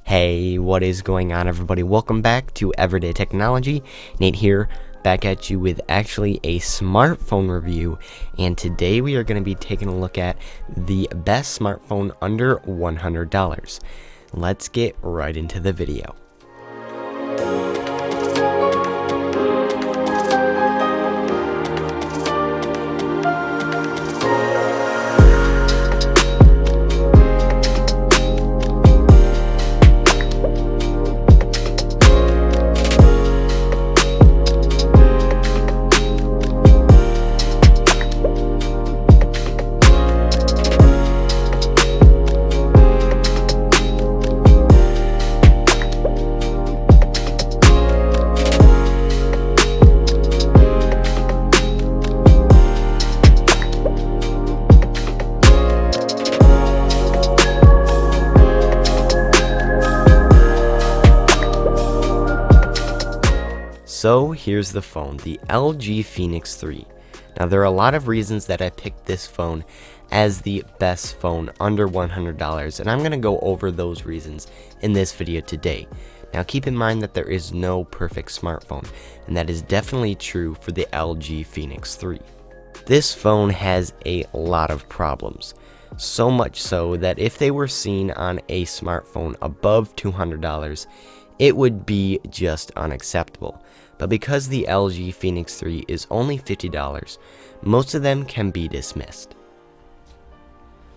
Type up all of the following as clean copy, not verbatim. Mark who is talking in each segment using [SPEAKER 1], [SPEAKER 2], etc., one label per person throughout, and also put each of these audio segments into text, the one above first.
[SPEAKER 1] Hey, what is going on, everybody? Welcome back to Everyday Technology. Nate here, back at you with actually a smartphone review, and today we are going to be taking a look at the best smartphone under $100. Let's get right into the video. So here's the phone, the LG Phoenix 3. Now there are a lot of reasons that I picked this phone as the best phone under $100, and I'm going to go over those reasons in this video today. Now keep in mind that there is no perfect smartphone, and that is definitely true for the LG Phoenix 3. This phone has a lot of problems, so much so that if they were seen on a smartphone above $200, it would be just unacceptable. But because the LG Phoenix 3 is only $50, most of them can be dismissed.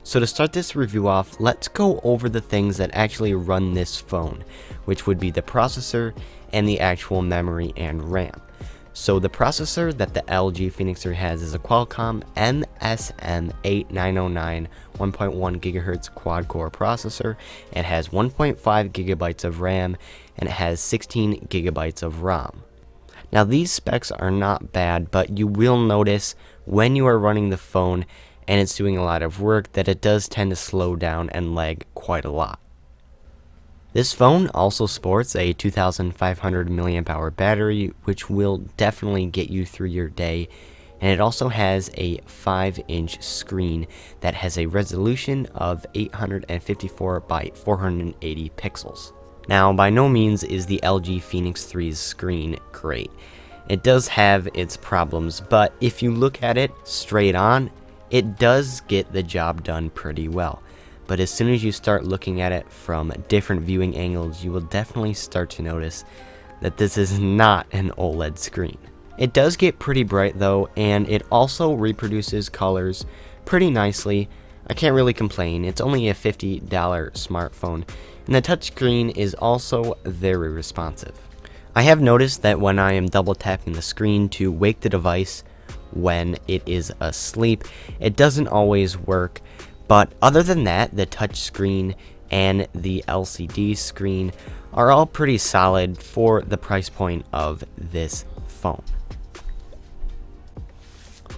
[SPEAKER 1] So to start this review off, let's go over the things that actually run this phone, which would be the processor and the actual memory and RAM. So the processor that the LG Phoenix 3 has is a Qualcomm MSM8909 1.1 GHz quad-core processor. It has 1.5 GB of RAM and it has 16 GB of ROM. Now these specs are not bad, but you will notice when you are running the phone and it's doing a lot of work that it does tend to slow down and lag quite a lot. This phone also sports a 2500 mAh battery, which will definitely get you through your day, and it also has a 5-inch screen that has a resolution of 854 by 480 pixels. Now, by no means is the LG Phoenix 3's screen great. It does have its problems, but if you look at it straight on, it does get the job done pretty well. But as soon as you start looking at it from different viewing angles, you will definitely start to notice that this is not an OLED screen. It does get pretty bright though, and it also reproduces colors pretty nicely. I can't really complain. It's only a $50 smartphone, and the touchscreen is also very responsive. I have noticed that when I am double tapping the screen to wake the device when it is asleep, it doesn't always work. But other than that, the touchscreen and the LCD screen are all pretty solid for the price point of this phone.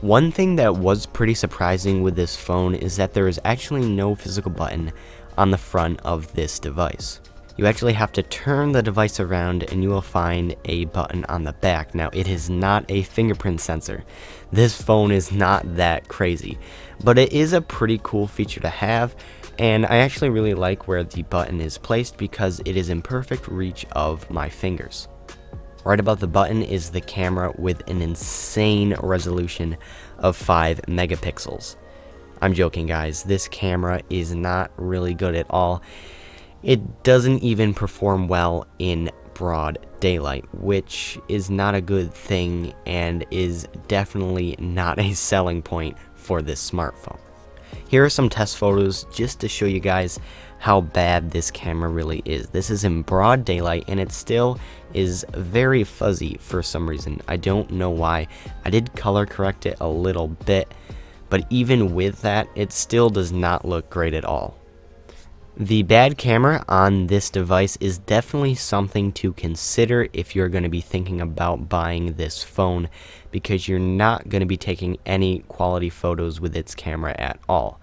[SPEAKER 1] One thing that was pretty surprising with this phone is that there is actually no physical button on the front of this device. You actually have to turn the device around and you will find a button on the back. Now, it is not a fingerprint sensor. This phone is not that crazy, but it is a pretty cool feature to have, and I actually really like where the button is placed because it is in perfect reach of my fingers. Right above the button is the camera with an insane resolution of 5 megapixels. I'm joking, guys. This camera is not really good at all. It doesn't even perform well in broad daylight, which is not a good thing and is definitely not a selling point for this smartphone. Here are some test photos just to show you guys how bad this camera really is. This is in broad daylight and it still is very fuzzy for some reason. I don't know why. I did color correct it a little bit, but even with that, it still does not look great at all. The bad camera on this device is definitely something to consider if you're going to be thinking about buying this phone, because you're not going to be taking any quality photos with its camera at all.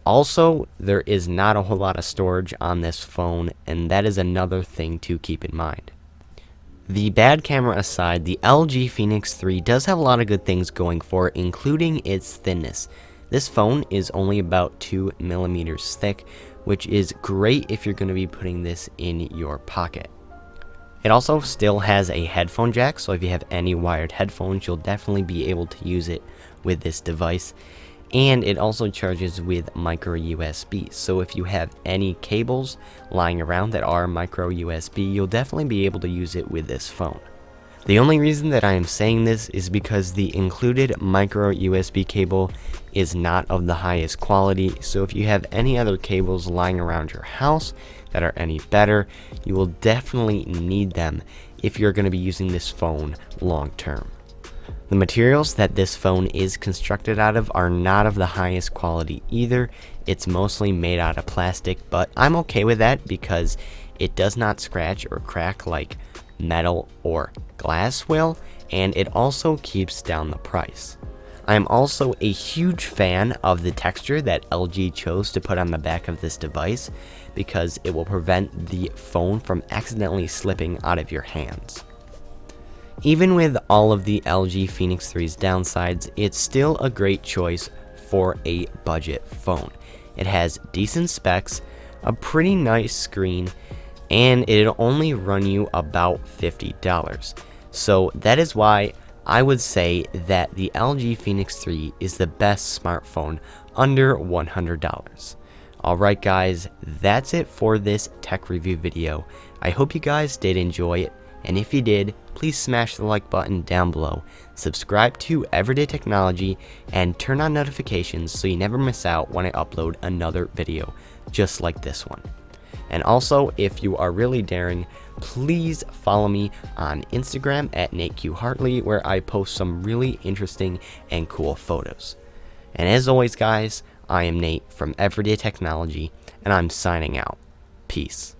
[SPEAKER 1] Also, there is not a whole lot of storage on this phone, and that is another thing to keep in mind. The bad camera aside, the LG Phoenix 3 does have a lot of good things going for it, including its thinness. This phone is only about 2 millimeters thick, which is great if you're going to be putting this in your pocket. It also still has a headphone jack, so if you have any wired headphones, you'll definitely be able to use it with this device. And it also charges with micro USB, so if you have any cables lying around that are micro USB, you'll definitely be able to use it with this phone. The only reason that I am saying this is because the included micro USB cable is not of the highest quality, so if you have any other cables lying around your house that are any better, you will definitely need them if you're going to be using this phone long term. The materials that this phone is constructed out of are not of the highest quality either. It's mostly made out of plastic, but I'm okay with that because it does not scratch or crack like metal or glass will, and it also keeps down the price. I am also a huge fan of the texture that LG chose to put on the back of this device because it will prevent the phone from accidentally slipping out of your hands. Even with all of the LG Phoenix 3's downsides, it's still a great choice for a budget phone. It has decent specs, a pretty nice screen, and it'll only run you about $50. So that is why I would say that the LG Phoenix 3 is the best smartphone under $100. Alright guys, that's it for this tech review video. I hope you guys did enjoy it, and if you did, please smash the like button down below, subscribe to Everyday Technology, and turn on notifications so you never miss out when I upload another video just like this one. And also, if you are really daring, please follow me on Instagram at NateQHartley, where I post some really interesting and cool photos. And as always guys, I am Nate from Everyday Technology, and I'm signing out. Peace.